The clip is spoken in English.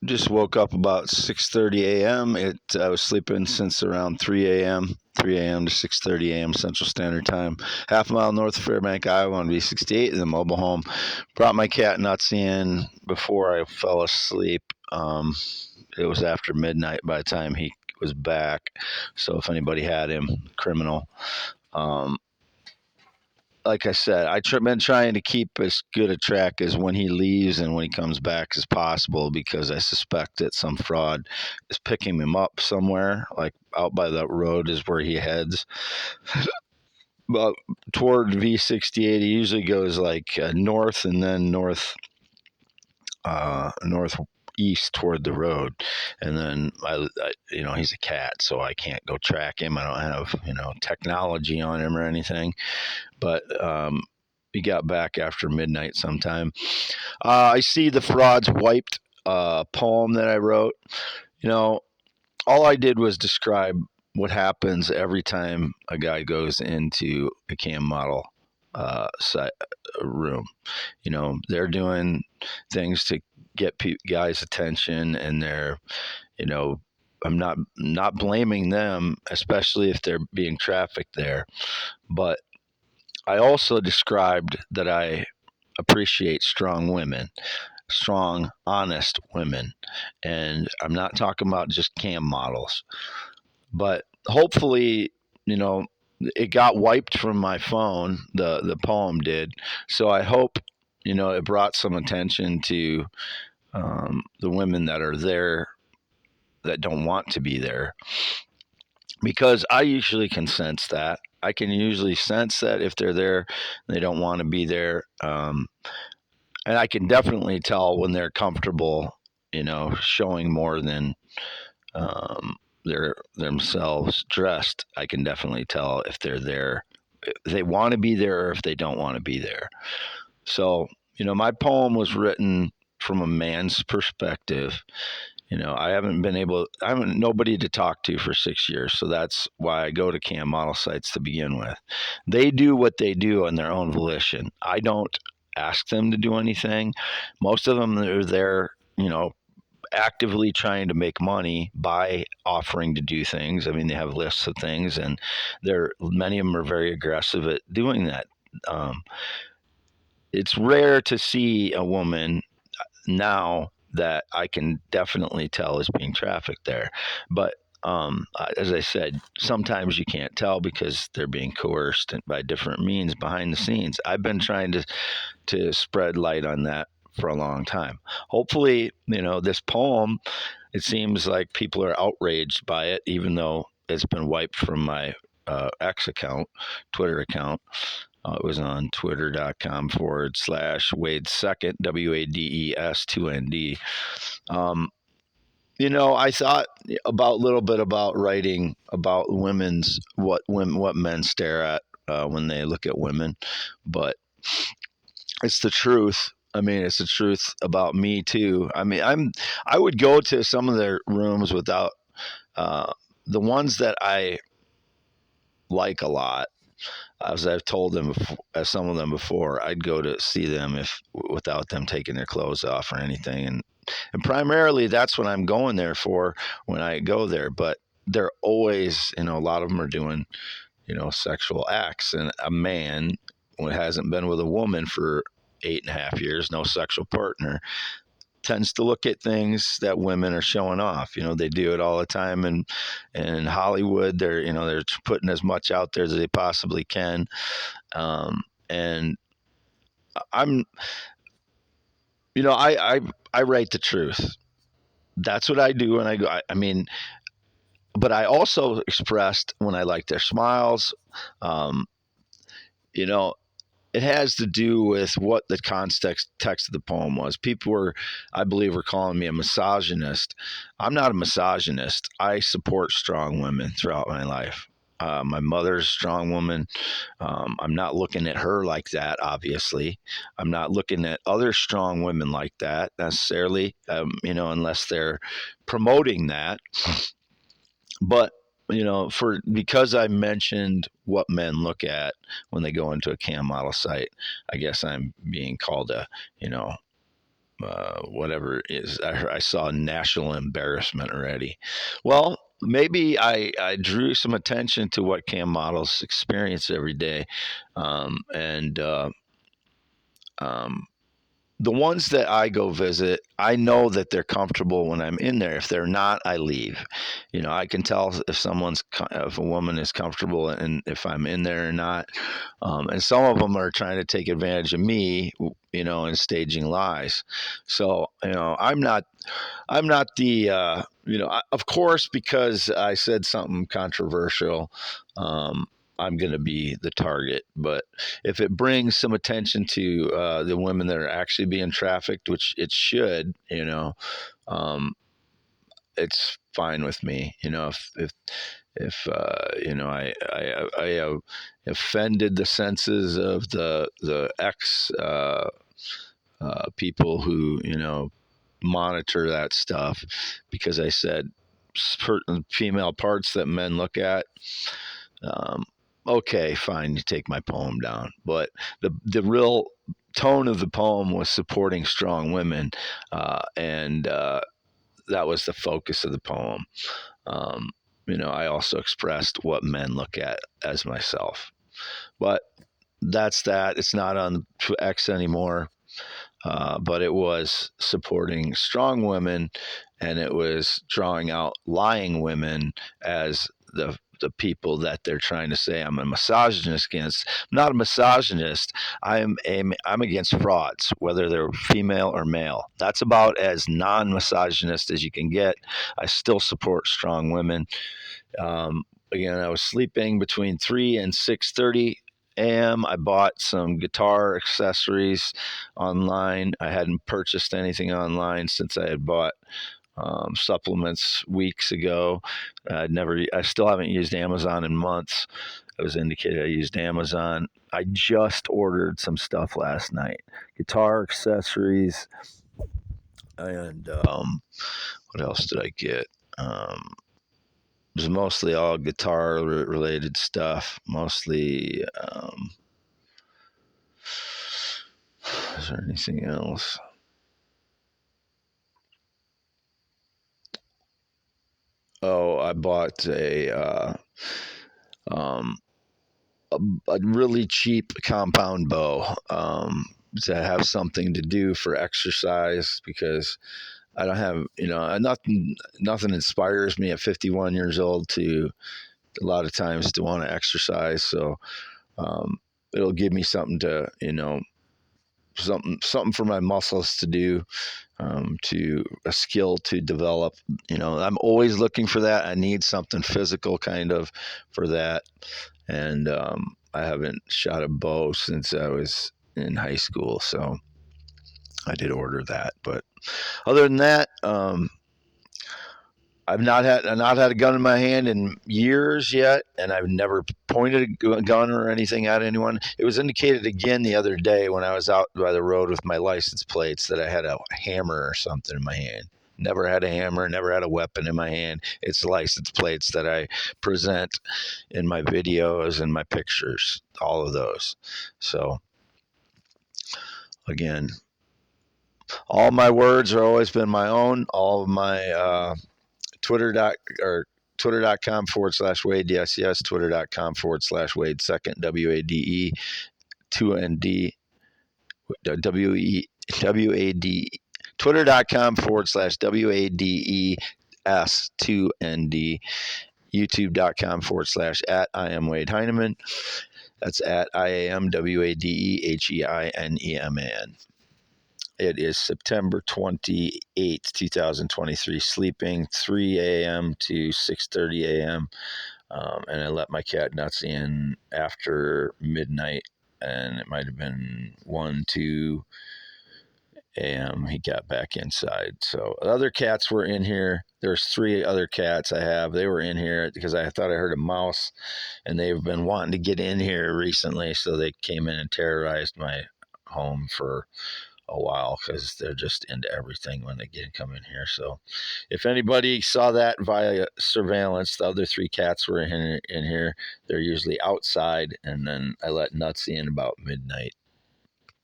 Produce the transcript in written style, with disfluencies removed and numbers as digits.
Just woke up about 6:30 a.m. I was sleeping since around 3 a.m. 3 a.m. to 6:30 a.m. Central Standard Time. Half a mile north of Fairbank, Iowa, on V68 in the mobile home. Brought my cat Nutsy in before I fell asleep. It was after midnight by the time he was back. So if anybody had him, criminal. Um, like I said, been trying to keep as good a track as when he leaves and when he comes back as possible, because I suspect that some fraud is picking him up somewhere, like out by that road is where he heads. But toward V68, he usually goes like north and then northeast toward the road, and then he's a cat, so I can't go track him. I don't have technology on him or anything, but he got back after midnight sometime. I see the frauds wiped poem that I wrote. You know, all I did was describe what happens every time a guy goes into a cam model site, room. They're doing things to get guys' attention, and you know, I'm not blaming them, especially if they're being trafficked there. But I also described that I appreciate strong women, strong, honest women. And I'm not talking about just cam models, but hopefully, you know, it got wiped from my phone. The poem did. So I hope, it brought some attention to the women that are there that don't want to be there, because I usually can sense that. I can usually sense that if they're there, they don't want to be there. And I can definitely tell when they're comfortable, showing more than they're themselves dressed. I can definitely tell if they're there, if they want to be there, or if they don't want to be there. So, my poem was written from a man's perspective. I haven't nobody to talk to for 6 years. So that's why I go to cam model sites to begin with. They do what they do on their own volition. I don't ask them to do anything. Most of them are there, actively trying to make money by offering to do things. I mean, they have lists of things, and many of them are very aggressive at doing that. Um, it's rare to see a woman now that I can definitely tell is being trafficked there. But as I said, sometimes you can't tell because they're being coerced by different means behind the scenes. I've been trying to spread light on that for a long time. Hopefully, this poem, it seems like people are outraged by it, even though it's been wiped from my X account, Twitter account. It was on twitter.com/Wade Second, WADES2ND. I thought about a little bit about writing about what men stare at when they look at women, but it's the truth. I mean, it's the truth about me too. I mean, I would go to some of their rooms without the ones that I like a lot. As I've told them, as some of them before, I'd go to see them if without them taking their clothes off or anything, and primarily that's what I'm going there for when I go there. But they're always, a lot of them are doing, sexual acts, and a man who hasn't been with a woman for 8.5 years, no sexual partner, tends to look at things that women are showing off. They do it all the time, and in Hollywood, they're putting as much out there as they possibly can. And I'm, I write the truth. That's what I do when I go. I mean, but I also expressed when I like their smiles. Um, you know, it has to do with what the text of the poem was. People I believe, were calling me a misogynist. I'm not a misogynist. I support strong women throughout my life. My mother's a strong woman. I'm not looking at her like that, obviously. I'm not looking at other strong women like that necessarily, unless they're promoting that. But because I mentioned what men look at when they go into a cam model site, I guess I'm being called a whatever it is. I saw national embarrassment already. Well, maybe I drew some attention to what cam models experience every day, and um, the ones that I go visit, I know that they're comfortable when I'm in there. If they're not, I leave. I can tell if a woman is comfortable and if I'm in there or not. And some of them are trying to take advantage of me, and staging lies. So, I'm not the, of course, because I said something controversial, um, I'm going to be the target. But if it brings some attention to the women that are actually being trafficked, which it should, um, it's fine with me. If I offended the senses of the ex people who monitor that stuff because I said certain female parts that men look at. Um, okay, fine, you take my poem down, but the real tone of the poem was supporting strong women, and that was the focus of the poem. Um, I also expressed what men look at as myself, but that's that. It's not on X anymore. But it was supporting strong women, and it was drawing out lying women as the people that they're trying to say I'm a misogynist against. I'm not a misogynist. I'm against frauds, whether they're female or male. That's about as non-misogynist as you can get. I still support strong women. Again, I was sleeping between 3 and 6:30 a.m. I bought some guitar accessories online. I hadn't purchased anything online since I had bought supplements weeks ago. I still haven't used Amazon in months. I was indicated I used Amazon. I just ordered some stuff last night, guitar accessories, and what else did I get? It was mostly all guitar related stuff. Mostly, is there anything else? Oh, I bought um, a really cheap compound bow to have something to do for exercise because I don't have, nothing inspires me at 51 years old to a lot of times to want to exercise. So um, it'll give me something to, something for my muscles to do, to a skill to develop. I'm always looking for that. I need something physical kind of for that. And I haven't shot a bow since I was in high school. So I did order that. But other than that, I've not had a gun in my hand in years yet, and I've never pointed a gun or anything at anyone. It was indicated again the other day when I was out by the road with my license plates that I had a hammer or something in my hand. Never had a hammer, never had a weapon in my hand. It's license plates that I present in my videos and my pictures, all of those. So again, all my words have always been my own. All of my Twitter or twitter.com/Wade, yes, yes, twitter.com/Wade second, WADE, 2ND, WAD, twitter.com/WADES2ND, youtube.com/ at I am Wade Heineman. That's at IAMWADEHEINEMAN. It is September 28th, 2023, sleeping 3 a.m. to 6:30 a.m. And I let my cat Nutsy in after midnight, and it might have been 1, 2 a.m. He got back inside. So other cats were in here. There's 3 other cats I have. They were in here because I thought I heard a mouse, and they've been wanting to get in here recently, so they came in and terrorized my home for a while because they're just into everything when they come in here. So if anybody saw that via surveillance, the other 3 cats were in here. They're usually outside, and then I let Nutsy in about midnight.